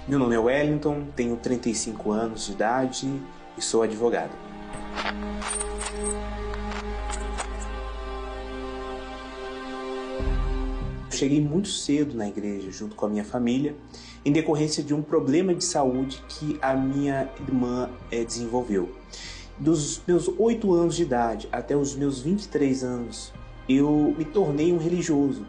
Meu nome é Wellington, tenho 35 anos de idade e sou advogado. Cheguei muito cedo na igreja, junto com a minha família, em decorrência de um problema de saúde que a minha irmã desenvolveu. Dos meus 8 anos de idade até os meus 23 anos, eu me tornei um religioso.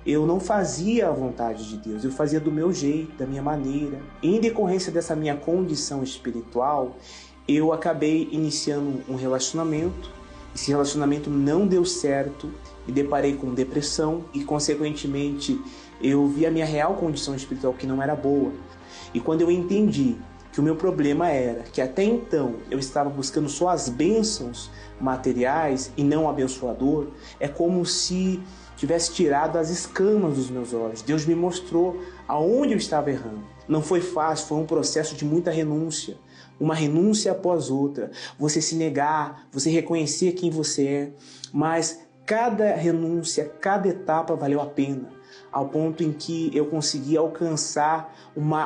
Eu não fazia a vontade de Deus, eu fazia do meu jeito, da minha maneira. Em decorrência dessa minha condição espiritual, eu acabei iniciando um relacionamento. Esse relacionamento não deu certo, me deparei com depressão e, consequentemente, eu vi a minha real condição espiritual que não era boa. E quando eu entendi que o meu problema era que até então eu estava buscando só as bênçãos materiais e não o abençoador, é como se tivesse tirado as escamas dos meus olhos. Deus me mostrou aonde eu estava errando. Não foi fácil, foi um processo de muita renúncia. Uma renúncia após outra. Você se negar, você reconhecer quem você é. Mas cada renúncia, cada etapa valeu a pena. Ao ponto em que eu consegui alcançar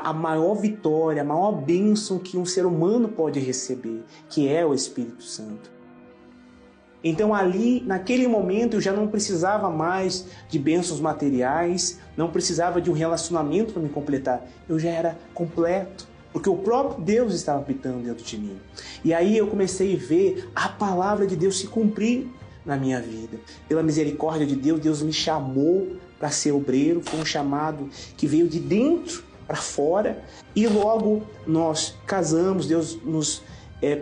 a maior vitória, a maior bênção que um ser humano pode receber, que é o Espírito Santo. Então ali, naquele momento, eu já não precisava mais de bênçãos materiais, não precisava de um relacionamento para me completar. Eu já era completo, porque o próprio Deus estava habitando dentro de mim. E aí eu comecei a ver a palavra de Deus se cumprir na minha vida. Pela misericórdia de Deus, Deus me chamou para ser obreiro. Foi um chamado que veio de dentro para fora. E logo nós casamos, Deus nos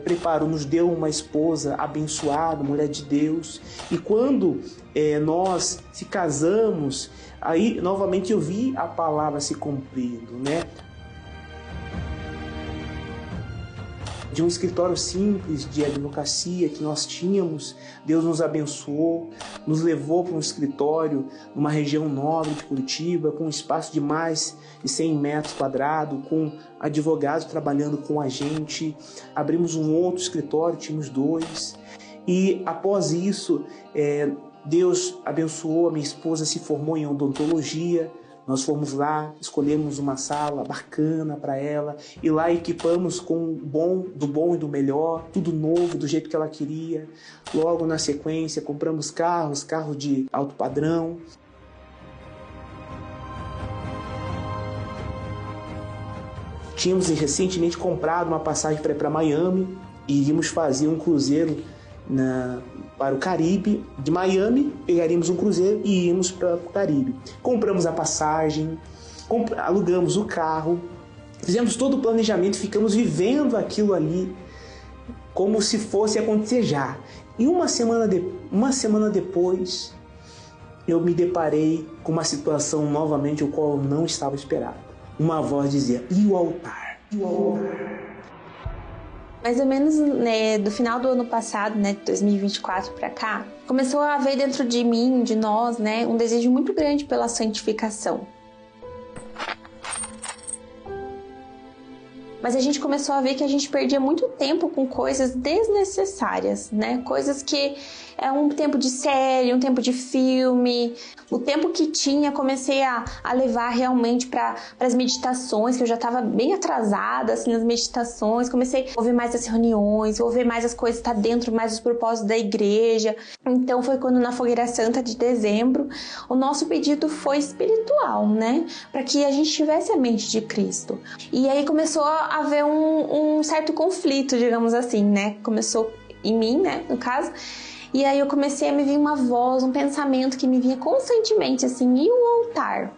preparou, nos deu uma esposa abençoada, mulher de Deus. E quando nós se casamos, aí novamente eu vi a palavra se cumprindo, né? De um escritório simples de advocacia que nós tínhamos, Deus nos abençoou, nos levou para um escritório numa região nobre de Curitiba, com um espaço de mais de 100 metros quadrados, com advogados trabalhando com a gente. Abrimos um outro escritório, tínhamos 2. E após isso, Deus abençoou, a minha esposa se formou em odontologia. Nós fomos lá, escolhemos uma sala bacana para ela e lá equipamos com do bom e do melhor, tudo novo, do jeito que ela queria. Logo na sequência, compramos carros de alto padrão. Tínhamos recentemente comprado uma passagem para ir para Miami e iríamos fazer um cruzeiro para o Caribe. De Miami, pegaríamos um cruzeiro e íamos para o Caribe. Compramos a passagem, alugamos o carro, fizemos todo o planejamento, ficamos vivendo aquilo ali como se fosse acontecer já. E uma semana depois, eu me deparei com uma situação novamente, o qual eu não estava esperado. Uma voz dizia: "E o altar? E o altar?" Mais ou menos, né, do final do ano passado, né, 2024 para cá, começou a haver dentro de mim, de nós, né, um desejo muito grande pela santificação. Mas a gente começou a ver que a gente perdia muito tempo com coisas desnecessárias, né? Coisas que é um tempo de série, um tempo de filme. O tempo que tinha, comecei a levar realmente para as meditações, que eu já estava bem atrasada assim, nas meditações. Comecei a ouvir mais as reuniões, ouvir mais as coisas, estar dentro mais dos propósitos da igreja. Então foi quando na Fogueira Santa de dezembro, o nosso pedido foi espiritual, né? Para que a gente tivesse a mente de Cristo. E aí começou a haver um certo conflito, digamos assim, né? Começou em mim, né, no caso. E aí eu comecei a me vir uma voz, um pensamento que me vinha constantemente assim: e o altar?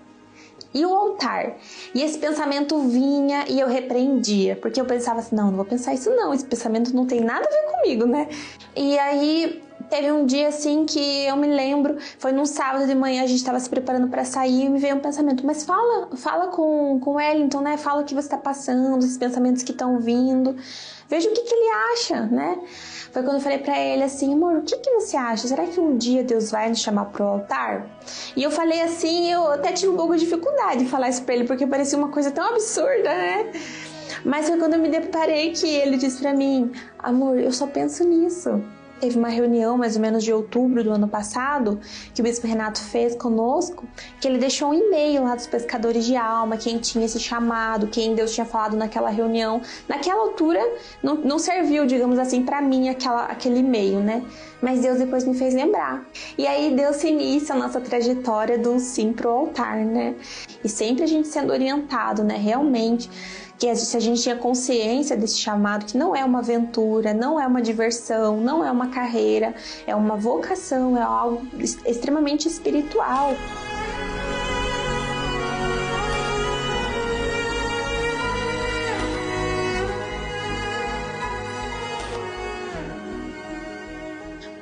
E o altar? E esse pensamento vinha e eu repreendia, porque eu pensava assim: não vou pensar isso não, esse pensamento não tem nada a ver comigo, né? E aí teve um dia assim que eu me lembro, foi num sábado de manhã, a gente estava se preparando para sair e me veio um pensamento: mas fala com o Wellington, né? Fala o que você está passando, esses pensamentos que estão vindo. Veja o que ele acha, né? Foi quando eu falei pra ele assim: amor, o que você acha? Será que um dia Deus vai nos chamar pro altar? E eu falei assim, eu até tive um pouco de dificuldade de falar isso pra ele, porque parecia uma coisa tão absurda, né? Mas foi quando eu me deparei que ele disse pra mim: amor, eu só penso nisso. Teve uma reunião mais ou menos de outubro do ano passado que o Bispo Renato fez conosco, que ele deixou um e-mail lá dos pescadores de alma, quem tinha esse chamado, quem Deus tinha falado naquela reunião. Naquela altura não serviu, digamos assim, para mim aquele e-mail, né? Mas Deus depois me fez lembrar. E aí Deus se inicia a nossa trajetória do sim pro altar, né? E sempre a gente sendo orientado, né? Realmente, que se a gente tinha consciência desse chamado, que não é uma aventura, não é uma diversão, não é uma carreira, é uma vocação, é algo extremamente espiritual.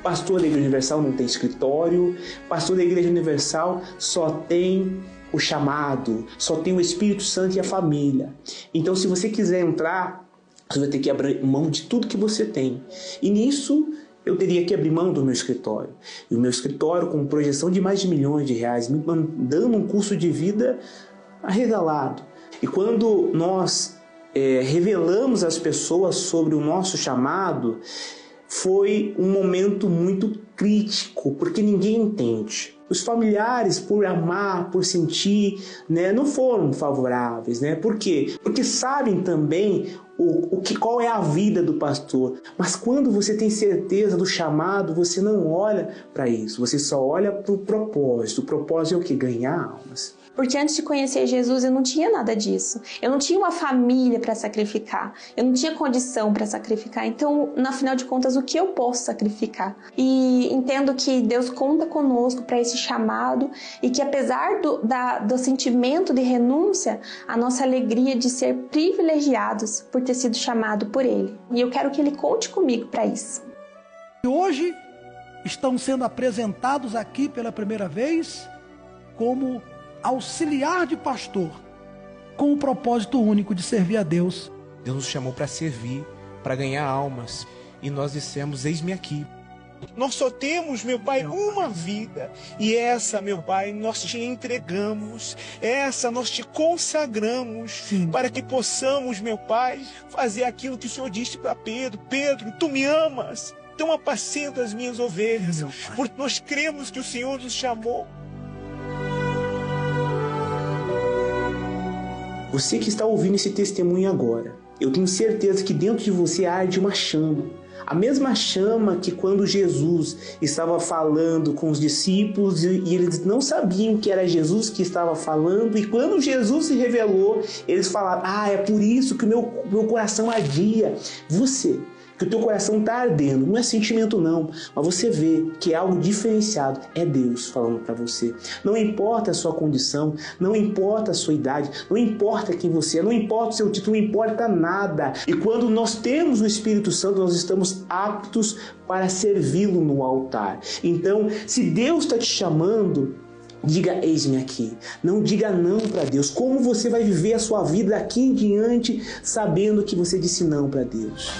Pastor da Igreja Universal não tem escritório, pastor da Igreja Universal só tem o chamado, só tem o Espírito Santo e a família. Então, se você quiser entrar, você vai ter que abrir mão de tudo que você tem. E nisso, eu teria que abrir mão do meu escritório. E o meu escritório, com projeção de mais de milhões de reais, me dando um custo de vida arregalado. E quando nós revelamos às pessoas sobre o nosso chamado, foi um momento muito crítico, porque ninguém entende. Os familiares, por amar, por sentir, né, não foram favoráveis, né? Por quê? Porque sabem também qual é a vida do pastor. Mas quando você tem certeza do chamado, você não olha para isso. Você só olha para o propósito. O propósito é o quê? Ganhar almas. Porque antes de conhecer Jesus, eu não tinha nada disso. Eu não tinha uma família para sacrificar. Eu não tinha condição para sacrificar. Então, no final de contas, o que eu posso sacrificar? E entendo que Deus conta conosco para esse chamado e que, apesar do sentimento de renúncia, a nossa alegria de ser privilegiados por ter sido chamado por Ele. E eu quero que Ele conte comigo para isso. Hoje estão sendo apresentados aqui pela primeira vez como auxiliar de pastor, com o propósito único de servir a Deus. Deus nos chamou para servir, para ganhar almas, e nós dissemos: eis-me aqui. Nós só temos, meu Pai, uma vida, e essa, meu Pai, nós te entregamos, essa nós te consagramos, para que possamos, meu Pai, fazer aquilo que o Senhor disse para Pedro: Pedro, tu me amas, então apacenta as minhas ovelhas, porque nós cremos que o Senhor nos chamou. Você que está ouvindo esse testemunho agora, eu tenho certeza que dentro de você arde uma chama. A mesma chama que quando Jesus estava falando com os discípulos e eles não sabiam que era Jesus que estava falando, e quando Jesus se revelou, eles falaram: é por isso que o meu coração ardia. Você, que o teu coração está ardendo, não é sentimento não, mas você vê que é algo diferenciado, é Deus falando para você. Não importa a sua condição, não importa a sua idade, não importa quem você é, não importa o seu título, não importa nada. E quando nós temos o Espírito Santo, nós estamos aptos para servi-lo no altar. Então, se Deus está te chamando, diga: eis-me aqui. Não diga não para Deus. Como você vai viver a sua vida daqui em diante sabendo que você disse não para Deus?